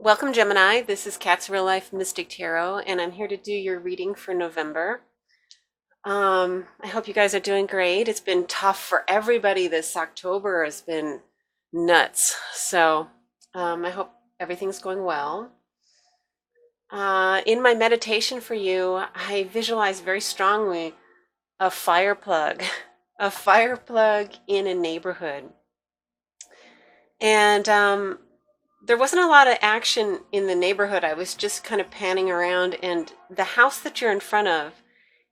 Welcome, Gemini. This is Kat's Real Life Mystic Tarot, and I'm here to do your reading for November. I hope you guys are doing great. It's been tough for everybody. This October has been nuts. So I hope everything's going well. In my meditation for you, I visualize very strongly a fire plug, a fire plug in a neighborhood. And there wasn't a lot of action in the neighborhood. I was just kind of panning around, and the house that you're in front of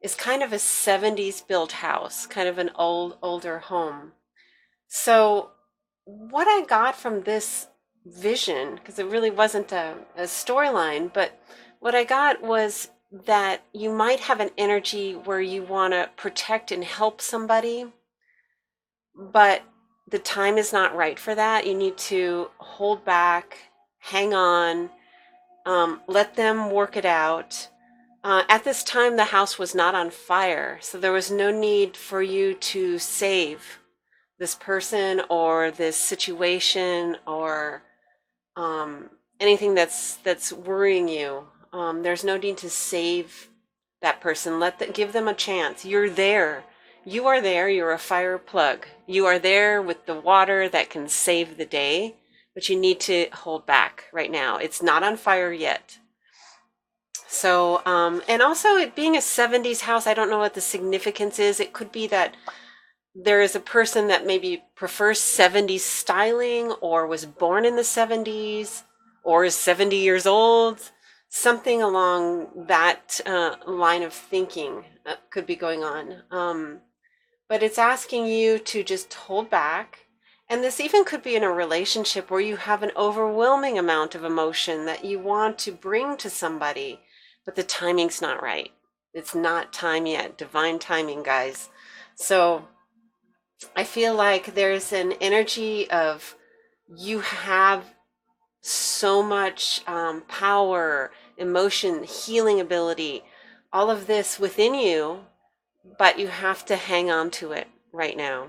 is kind of a 70s built house, kind of an older home. So, what I got from this vision, because it really wasn't a storyline, but what I got was that you might have an energy where you want to protect and help somebody, but the time is not right for that. You need to hold back, hang on, let them work it out. At this time, the house was not on fire, so there was no need for you to save this person or this situation or anything that's worrying you. There's no need to save that person. Give them a chance. You're there. You are there. You're a fire plug. You are there with the water that can save the day, but you need to hold back right now. It's not on fire yet. So, and also it being a 70s house, I don't know what the significance is. It could be that there is a person that maybe prefers 70s styling or was born in the 70s or is 70 years old. Something along that line of thinking could be going on. But it's asking you to just hold back. And this even could be in a relationship where you have an overwhelming amount of emotion that you want to bring to somebody, but the timing's not right. It's not time yet. Divine timing, guys. So I feel like there's an energy of you have so much power, emotion, healing ability, all of this within you, but you have to hang on to it right now.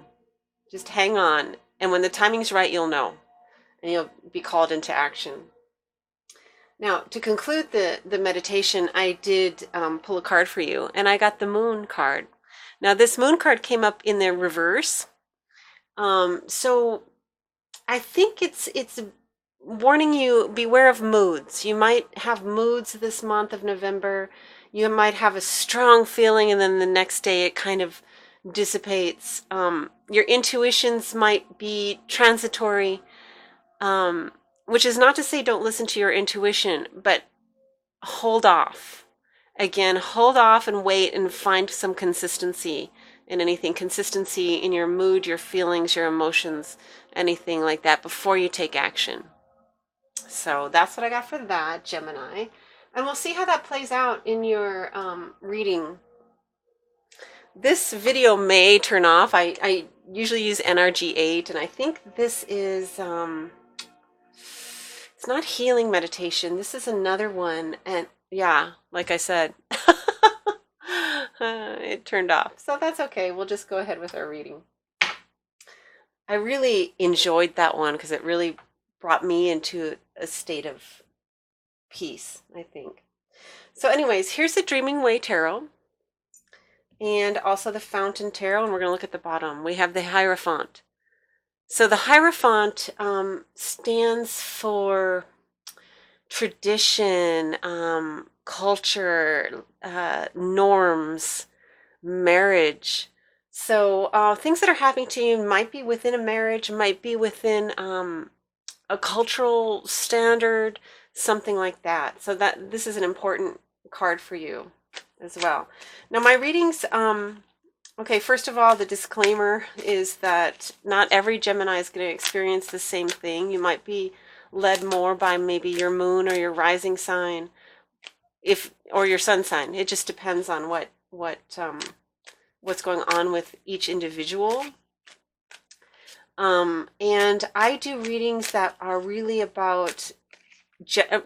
Just hang on. And when the timing's right, you'll know, and you'll be called into action. Now, to conclude the meditation, I did pull a card for you, and I got the Moon card. Now, this Moon card came up in the reverse. So I think it's warning you, beware of moods. You might have moods this month of November. You might have a strong feeling, and then the next day it kind of dissipates. Your intuitions might be transitory. Which is not to say don't listen to your intuition, but hold off. Again, hold off and wait and find some consistency in anything. Consistency in your mood, your feelings, your emotions, anything like that before you take action. So that's what I got for that, Gemini. And we'll see how that plays out in your reading. This video may turn off. I usually use NRG8, and I think this is... it's not healing meditation. This is another one. And yeah, like I said, it turned off. So that's okay. We'll just go ahead with our reading. I really enjoyed that one because it really brought me into a state of peace, I think. So anyways, here's the Dreaming Way Tarot and also the Fountain Tarot. And we're going to look at the bottom. We have the Hierophant. So the Hierophant stands for tradition, culture, norms, marriage. So things that are happening to you might be within a marriage, might be within a cultural standard, something like that. So that this is an important card for you as well. Now my readings... Okay, first of all, the disclaimer is that not every Gemini is going to experience the same thing. You might be led more by maybe your moon or your rising sign, or your sun sign. It just depends on what's going on with each individual. And I do readings that are really about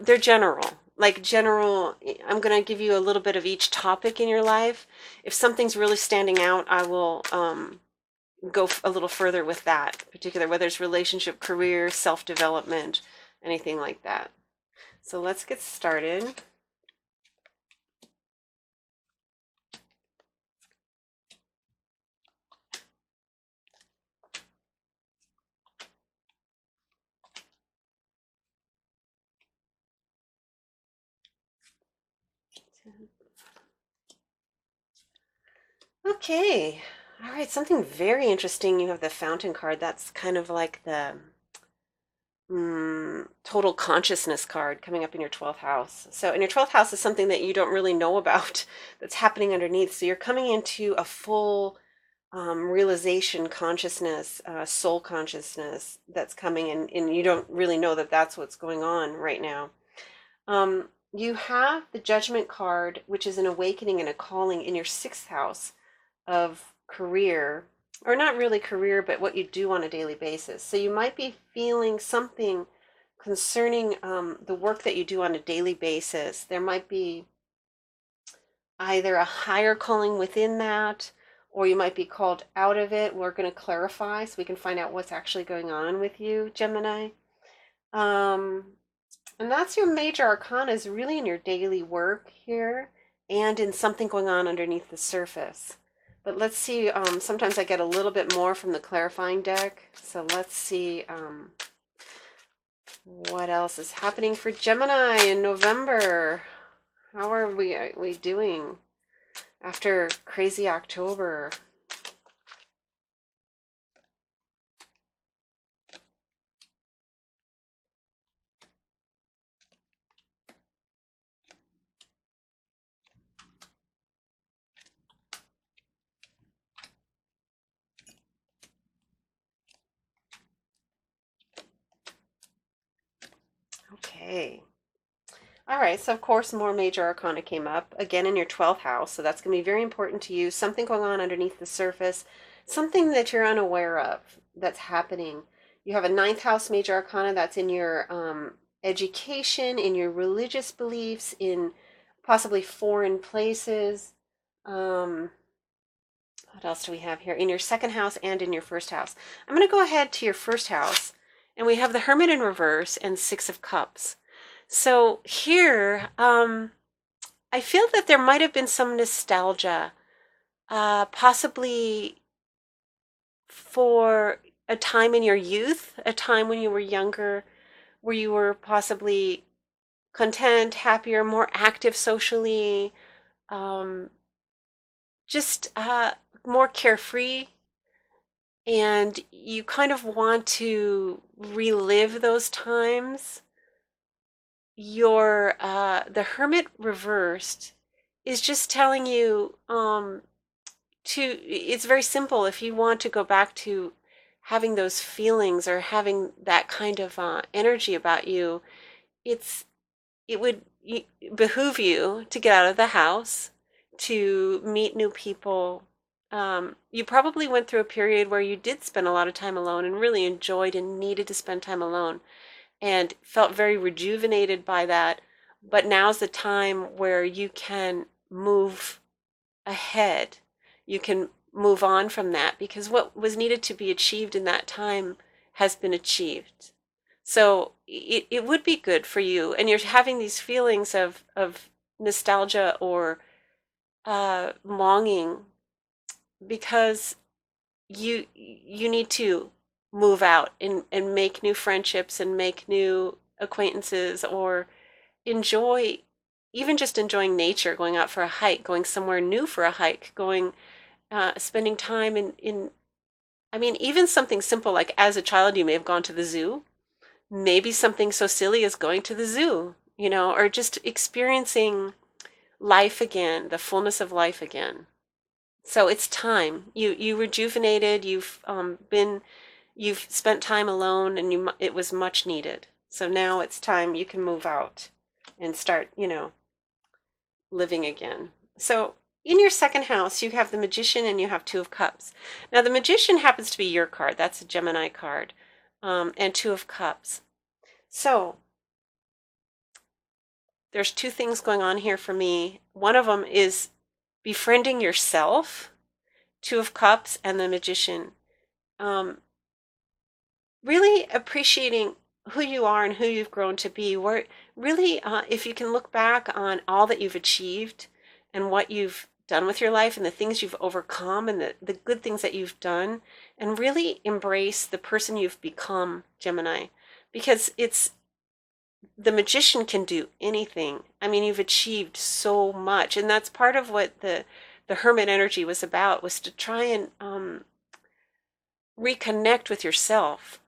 they're general. Like general, I'm going to give you a little bit of each topic in your life. If something's really standing out, I will go a little further with that particular, whether it's relationship, career, self-development, anything like that. So let's get started. Okay. All right, something very interesting. You have the Fountain card. That's kind of like the total consciousness card coming up in your 12th house. So, in your 12th house is something that you don't really know about that's happening underneath. So, you're coming into a full realization, consciousness, soul consciousness that's coming in, and you don't really know that that's what's going on right now. You have the Judgment card, which is an awakening and a calling in your 6th house of career, or not really career, but what you do on a daily basis. So you might be feeling something concerning the work that you do on a daily basis. There might be either a higher calling within that, or you might be called out of it. We're going to clarify so we can find out what's actually going on with you, Gemini. Um, and that's your major arcana, is really in your daily work here and in something going on underneath the surface. But let's see, sometimes I get a little bit more from the clarifying deck. So let's see what else is happening for Gemini in November. How are we doing after crazy October? Okay. All right, so of course more major arcana came up, again in your 12th house, so that's going to be very important to you. Something going on underneath the surface, something that you're unaware of that's happening. You have a 9th house major arcana that's in your education, in your religious beliefs, in possibly foreign places. What else do we have here? In your 2nd house and in your 1st house. I'm going to go ahead to your 1st house, and we have the Hermit in reverse and 6 of Cups. So here, I feel that there might have been some nostalgia, possibly for a time in your youth, a time when you were younger, where you were possibly content, happier, more active socially, um, just more carefree. And you kind of want to relive those times. Your the Hermit reversed is just telling you it's very simple. If you want to go back to having those feelings or having that kind of energy about you, it would behoove you to get out of the house, to meet new people. You probably went through a period where you did spend a lot of time alone and really enjoyed and needed to spend time alone and felt very rejuvenated by that. But now's the time where you can move ahead. You can move on from that because what was needed to be achieved in that time has been achieved. So it would be good for you. And you're having these feelings of nostalgia or longing because you need to move out and make new friendships and make new acquaintances or enjoy, even just enjoying nature, going out for a hike, going somewhere new for a hike, going spending time in I mean, even something simple like as a child you may have gone to the zoo, maybe something so silly as going to the zoo, or just experiencing life again, the fullness of life again. So it's time. You rejuvenated. You've spent time alone, and it was much needed. So now it's time you can move out and start, living again. So in your 2nd house, you have the Magician and you have 2 of Cups. Now the Magician happens to be your card. That's a Gemini card, and 2 of Cups. So there's 2 things going on here for me. One of them is befriending yourself, 2 of Cups and the Magician. Really appreciating who you are and who you've grown to be, really, if you can look back on all that you've achieved and what you've done with your life and the things you've overcome and the good things that you've done, and really embrace the person you've become, Gemini, because it's the magician can do anything. I mean, you've achieved so much, and that's part of what the hermit energy was about, was to try and reconnect with yourself.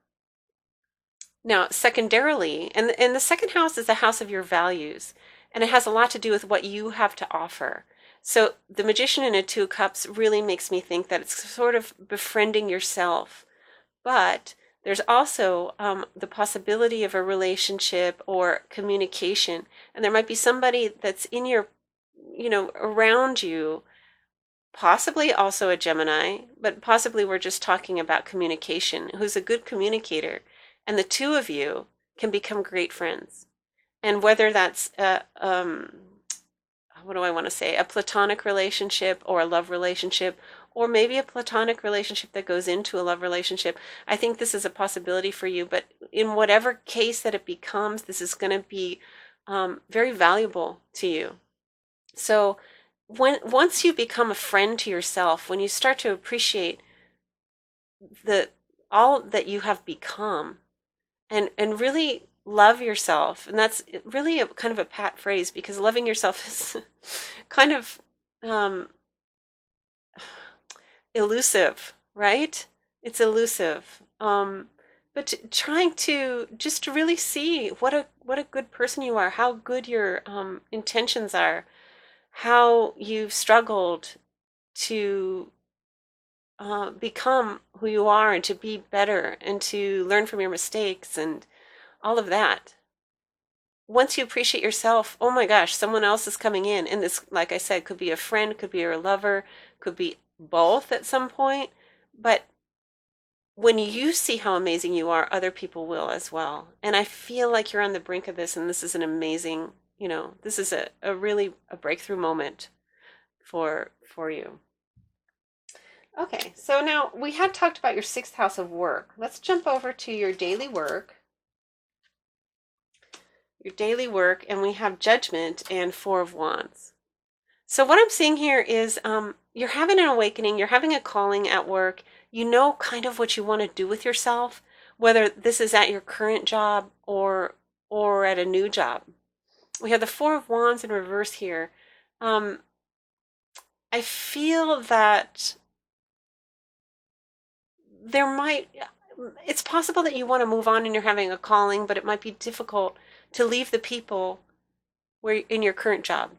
Now, secondarily, and the second house is the house of your values, and it has a lot to do with what you have to offer. So the magician in a two of cups really makes me think that it's sort of befriending yourself. But there's also the possibility of a relationship or communication, and there might be somebody that's in your, around you, possibly also a Gemini, but possibly we're just talking about communication, who's a good communicator, and the two of you can become great friends. And whether that's what do I want to say, a platonic relationship or a love relationship, or maybe a platonic relationship that goes into a love relationship, I think this is a possibility for you. But in whatever case that it becomes, this is going to be very valuable to you. So once you become a friend to yourself, when you start to appreciate the all that you have become, and really love yourself, and that's really a kind of a pat phrase, because loving yourself is kind of um, elusive, right? It's elusive. But trying to just to really see what a good person you are, how good your intentions are, how you've struggled to become who you are and to be better and to learn from your mistakes and all of that. Once you appreciate yourself, oh my gosh, someone else is coming in. And this, like I said, could be a friend, could be your lover, could be both at some point. But when you see how amazing you are, other people will as well. And I feel like you're on the brink of this, and this is an amazing, this is a really a breakthrough moment for you. Okay, so now we had talked about your sixth house of work. Let's jump over to your daily work. Your daily work, and we have Judgment and Four of Wands. So what I'm seeing here is you're having an awakening, you're having a calling at work. You know kind of what you want to do with yourself, whether this is at your current job or at a new job. We have the Four of Wands in reverse here. I feel that it's possible that you want to move on and you're having a calling, but it might be difficult to leave the people where in your current job.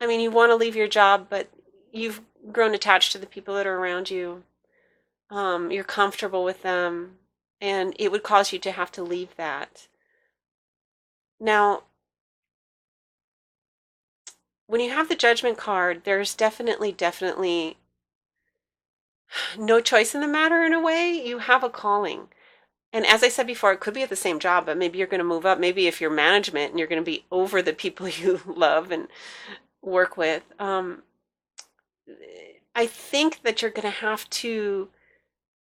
I mean, you want to leave your job, but you've grown attached to the people that are around you. You're comfortable with them, and it would cause you to have to leave that. Now, when you have the Judgment card, there's definitely no choice in the matter in a way. You have a calling. And as I said before, it could be at the same job, but maybe you're going to move up. Maybe if you're management and you're going to be over the people you love and work with. I think that you're going to have to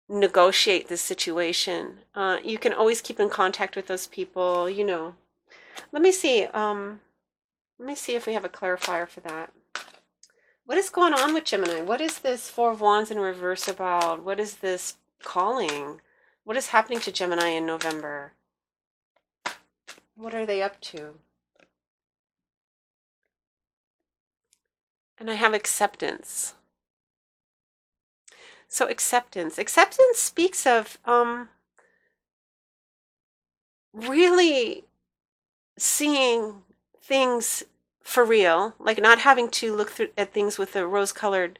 negotiate this situation. You can always keep in contact with those people, Let me see. Let me see if we have a clarifier for that. What is going on with Gemini? What is this Four of Wands in reverse about? What is this calling? What is happening to Gemini in November? What are they up to? And I have acceptance. So acceptance speaks of really seeing things for real, like not having to look at things with a rose-colored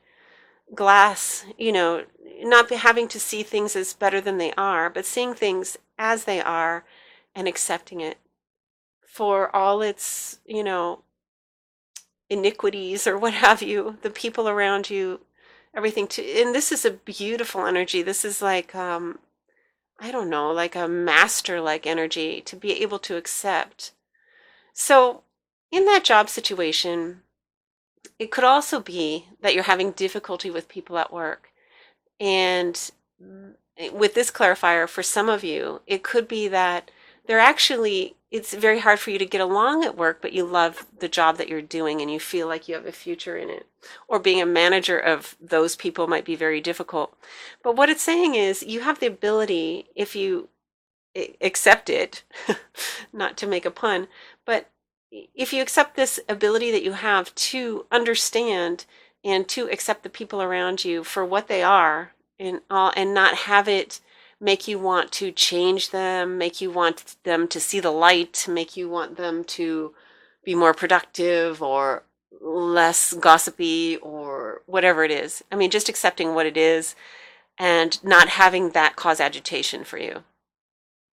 glass, not having to see things as better than they are, but seeing things as they are and accepting it for all its, iniquities or what have you, the people around you, everything. And this is a beautiful energy. This is like I don't know, like a master-like energy to be able to accept. So in that job situation, it could also be that you're having difficulty with people at work. And with this clarifier, for some of you, it could be that they're actually it's very hard for you to get along at work, but you love the job that you're doing and you feel like you have a future in it. Or being a manager of those people might be very difficult. But what it's saying is you have the ability, if you accept it, not to make a pun, but if you accept this ability that you have to understand and to accept the people around you for what they are, and not have it make you want to change them, make you want them to see the light, make you want them to be more productive or less gossipy or whatever it is. I mean, just accepting what it is and not having that cause agitation for you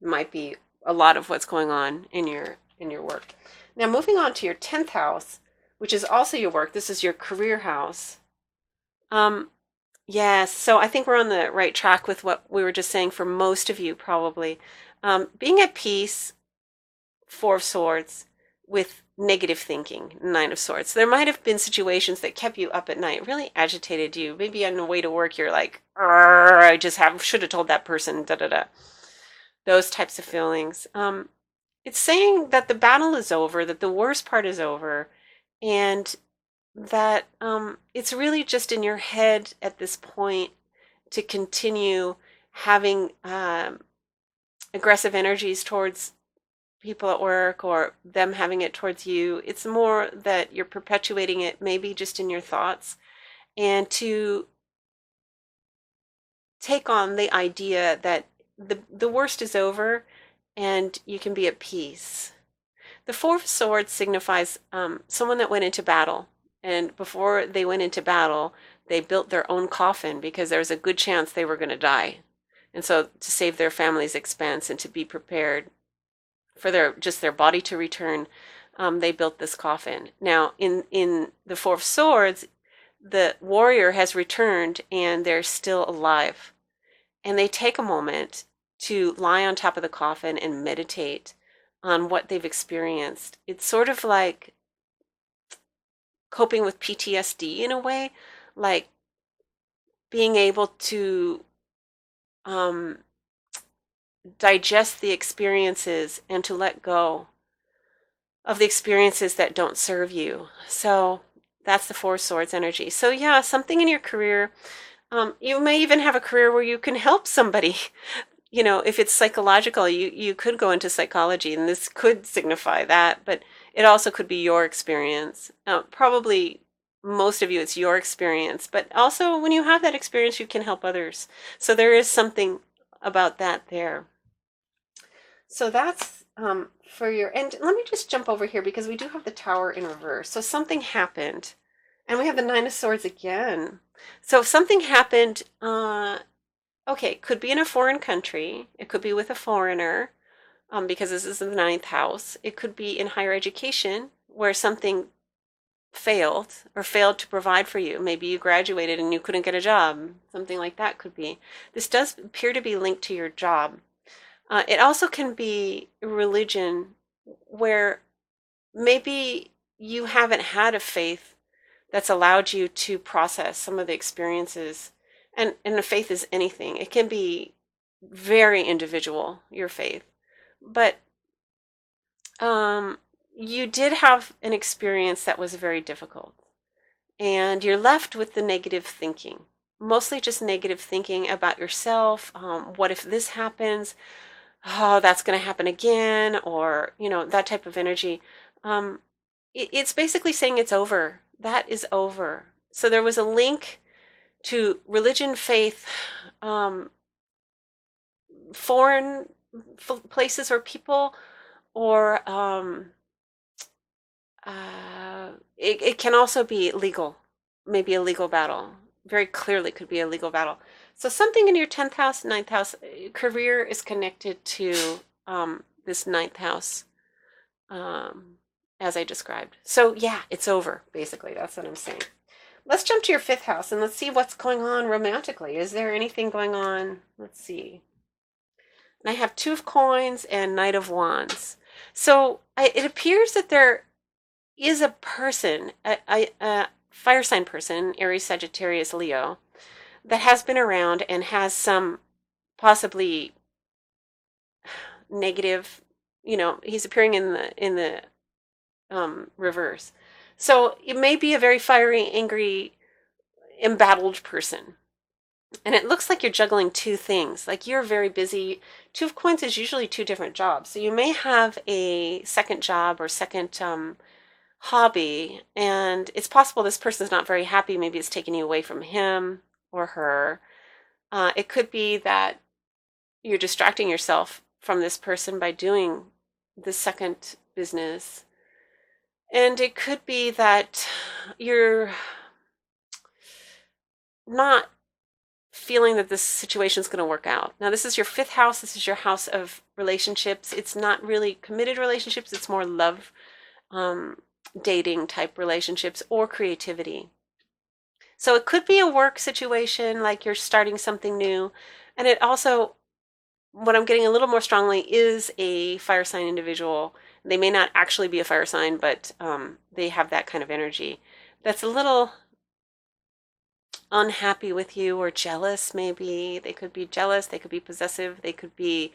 might be a lot of what's going on in your work. Now, moving on to your 10th house, which is also your work. This is your career house. Yes, so I think we're on the right track with what we were just saying for most of you, probably. Being at peace, Four of Swords, with negative thinking, Nine of Swords. There might have been situations that kept you up at night, really agitated you. Maybe on the way to work, you're like, I just should have told that person, da da da. Those types of feelings. It's saying that the battle is over, that the worst part is over, and that it's really just in your head at this point to continue having aggressive energies towards people at work or them having it towards you. It's more that you're perpetuating it maybe just in your thoughts, and to take on the idea that the worst is over and you can be at peace. The Four of Swords signifies someone that went into battle, and before they went into battle, they built their own coffin because there was a good chance they were going to die. And so to save their family's expense and to be prepared for their body to return, they built this coffin. Now, in the Four of Swords, the warrior has returned and they're still alive. And they take a moment to lie on top of the coffin and meditate on what they've experienced. It's sort of like coping with PTSD in a way, like being able to digest the experiences and to let go of the experiences that don't serve you. So that's the Four of Swords energy. So yeah, something in your career, you may even have a career where you can help somebody. You know, if it's psychological, you could go into psychology, and this could signify that, but it also could be your experience. Probably most of you, it's your experience, but also when you have that experience, you can help others. So there is something about that there. So that's for your, and let me just jump over here because we do have the Tower in reverse. So something happened, and we have the Nine of Swords again. So if something happened, okay, could be in a foreign country. It could be with a foreigner, because this is the 9th house. It could be in higher education where something failed or failed to provide for you. Maybe you graduated and you couldn't get a job. Something like that could be. This does appear to be linked to your job. It also can be religion where maybe you haven't had a faith that's allowed you to process some of the experiences. And a faith is anything. It can be very individual, your faith. But you did have an experience that was very difficult. And you're left with the negative thinking. Mostly just negative thinking about yourself. What if this happens? Oh, that's going to happen again. Or, that type of energy. It's basically saying it's over. That is over. So there was a link to religion, faith, foreign places or people, or it can also be legal, maybe a legal battle. Very clearly could be a legal battle. So something in your 10th house, 9th house, career is connected to this 9th house, as I described. So yeah, it's over, basically. That's what I'm saying. Let's jump to your 5th house and let's see what's going on romantically. Is there anything going on? Let's see. And I have 2 of Coins and Knight of Wands. So it appears that there is a person, a fire sign person, Aries, Sagittarius, Leo, that has been around and has some possibly negative he's appearing in the reverse. So it may be a very fiery, angry, embattled person. And it looks like you're juggling two things. Like you're very busy. Two of Coins is usually two different jobs. So you may have a second job or second hobby, and it's possible this person's not very happy. Maybe it's taking you away from him or her. It could be that you're distracting yourself from this person by doing the second business. And it could be that you're not feeling that this situation is going to work out. Now, this is your fifth house. This is your house of relationships. It's not really committed relationships. It's more love, dating type relationships or creativity. So it could be a work situation, like you're starting something new. And it also, what I'm getting a little more strongly is a fire sign individual. They may not actually be a fire sign, but they have that kind of energy. That's a little unhappy with you or jealous, maybe. They could be jealous, they could be possessive, they could be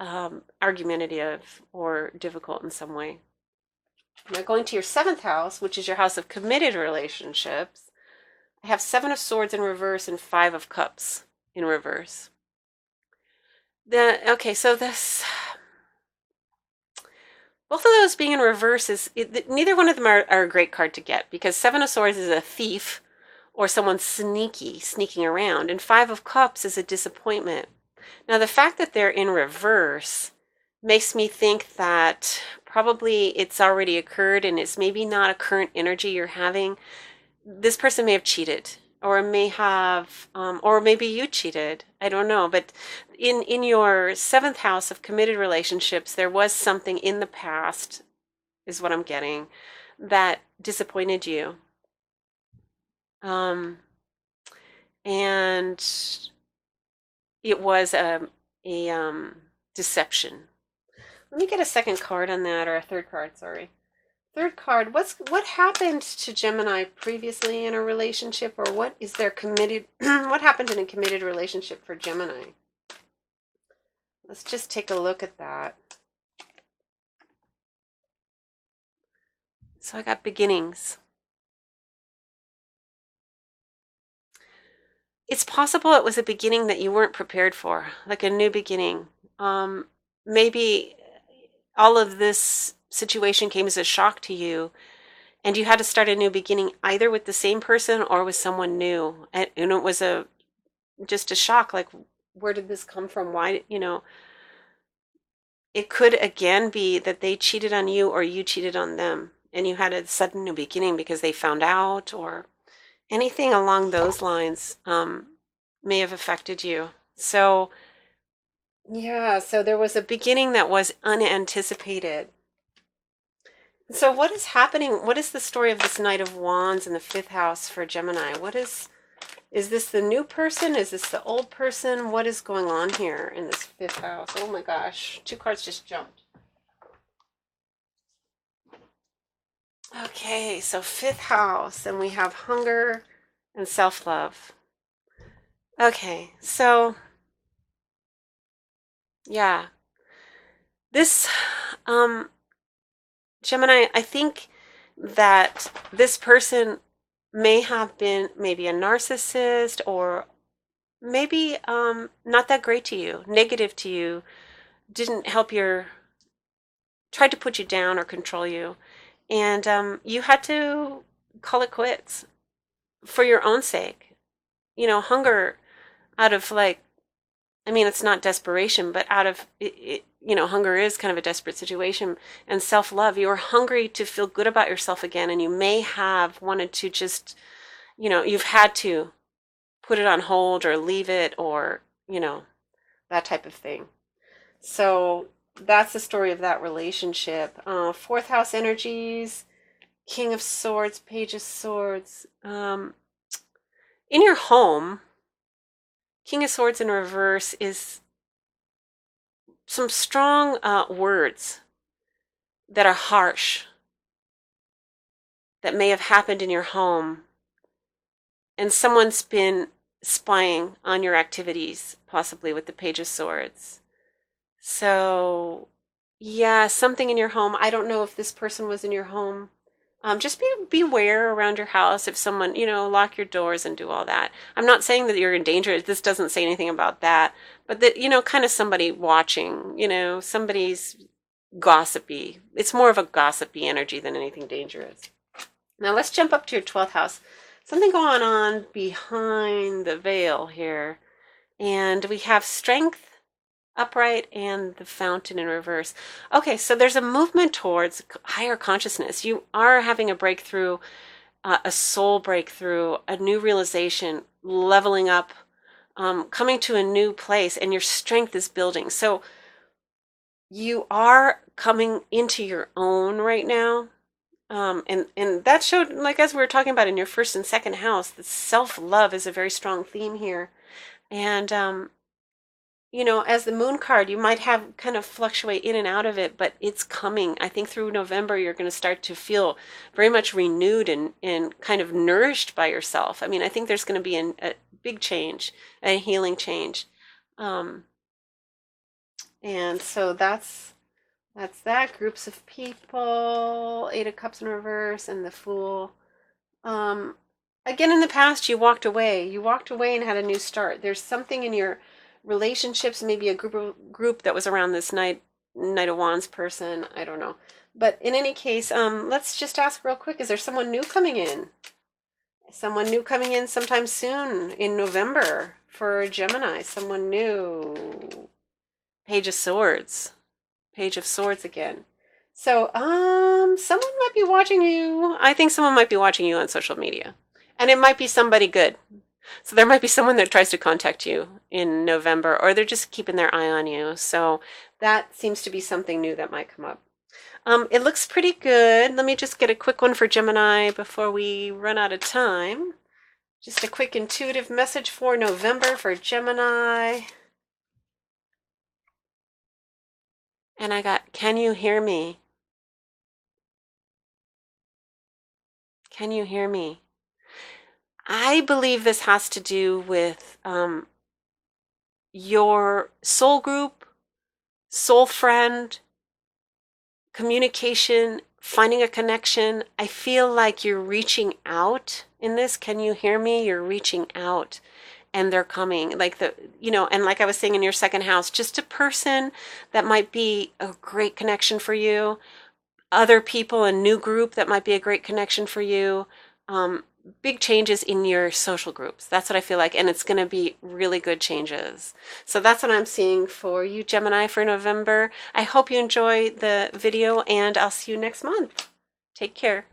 argumentative or difficult in some way. Now, going to your seventh house, which is your house of committed relationships, I have Seven of Swords in reverse and Five of Cups in reverse. Okay, so both of those being in reverse neither one of them are a great card to get, because Seven of Swords is a thief or someone sneaking around, and Five of Cups is a disappointment. Now, the fact that they're in reverse makes me think that probably it's already occurred and it's maybe not a current energy you're having. This person may have cheated, or may have, or maybe you cheated. I don't know. But in your seventh house of committed relationships, there was something in the past, is what I'm getting, that disappointed you. And it was a deception. Let me get a second card on that, or a third card, sorry. Third card, what happened to Gemini previously in a relationship, or what is their committed, what happened in a committed relationship for Gemini? Let's just take a look at that. So I got beginnings. It's possible it was a beginning that you weren't prepared for, like a new beginning. Maybe all of this situation came as a shock to you, and you had to start a new beginning either with the same person or with someone new. And it was just a shock, like, where did this come from? Why, it could again be that they cheated on you or you cheated on them, and you had a sudden new beginning because they found out, or anything along those lines may have affected you. So, yeah, so there was a beginning that was unanticipated. So what is happening? What is the story of this Knight of Wands in the fifth house for Gemini? Is this the new person? Is this the old person? What is going on here in this fifth house? Oh my gosh, two cards just jumped. Okay, so fifth house, and we have hunger and self-love. Okay, so yeah, this Gemini, I think that this person may have been maybe a narcissist, or maybe not that great to you, negative to you, didn't help tried to put you down or control you. And you had to call it quits for your own sake. Hunger out of, like, I mean, it's not desperation, but out of it, hunger is kind of a desperate situation. And self-love, you are hungry to feel good about yourself again, and you may have wanted to just, you've had to put it on hold or leave it, or, that type of thing. So that's the story of that relationship. Fourth house energies, King of Swords, Page of Swords. In your home, King of Swords in reverse is some strong words that are harsh, that may have happened in your home, and someone's been spying on your activities, possibly with the Page of Swords. So Yeah, something in your home. I don't know if this person was in your home. Just beware around your house if someone, lock your doors and do all that. I'm not saying that you're in danger. This doesn't say anything about that, but that, kind of somebody watching, somebody's gossipy. It's more of a gossipy energy than anything dangerous. Now let's jump up to your 12th house. Something going on behind the veil here. And we have strength upright and the fountain in reverse. Okay, so there's a movement towards higher consciousness. You are having a breakthrough, a soul breakthrough, a new realization, leveling up, coming to a new place, and your strength is building. So you are coming into your own right now. And that showed, like as we were talking about in your first and second house, the self-love is a very strong theme here. And as the moon card, you might have kind of fluctuate in and out of it, but it's coming. I think through November, you're going to start to feel very much renewed and kind of nourished by yourself. I mean, I think there's going to be a big change, a healing change. And so that's that. Groups of people, Eight of Cups in reverse, and the Fool. Again, in the past, you walked away. You walked away and had a new start. There's something in your relationships, maybe a group that was around this Knight of Wands person. I don't know. But in any case, let's just ask real quick, is there someone new coming in? Someone new coming in sometime soon in November for Gemini. Someone new. Page of Swords. Page of Swords again. So, someone might be watching you. I think someone might be watching you on social media. And it might be somebody good. So there might be someone that tries to contact you in November, or they're just keeping their eye on you. So that seems to be something new that might come up. It looks pretty good. Let me just get a quick one for Gemini before we run out of time. Just a quick intuitive message for November for Gemini. And I got, can you hear me? Can you hear me? I believe this has to do with your soul group, soul friend, communication, finding a connection. I feel like you're reaching out in this. Can you hear me? You're reaching out and they're coming. Like and like I was saying in your second house, just a person that might be a great connection for you. Other people, a new group that might be a great connection for you. Big changes in your social groups. That's what I feel like. And it's going to be really good changes. So that's what I'm seeing for you, Gemini, for November. I hope you enjoy the video and I'll see you next month. Take care.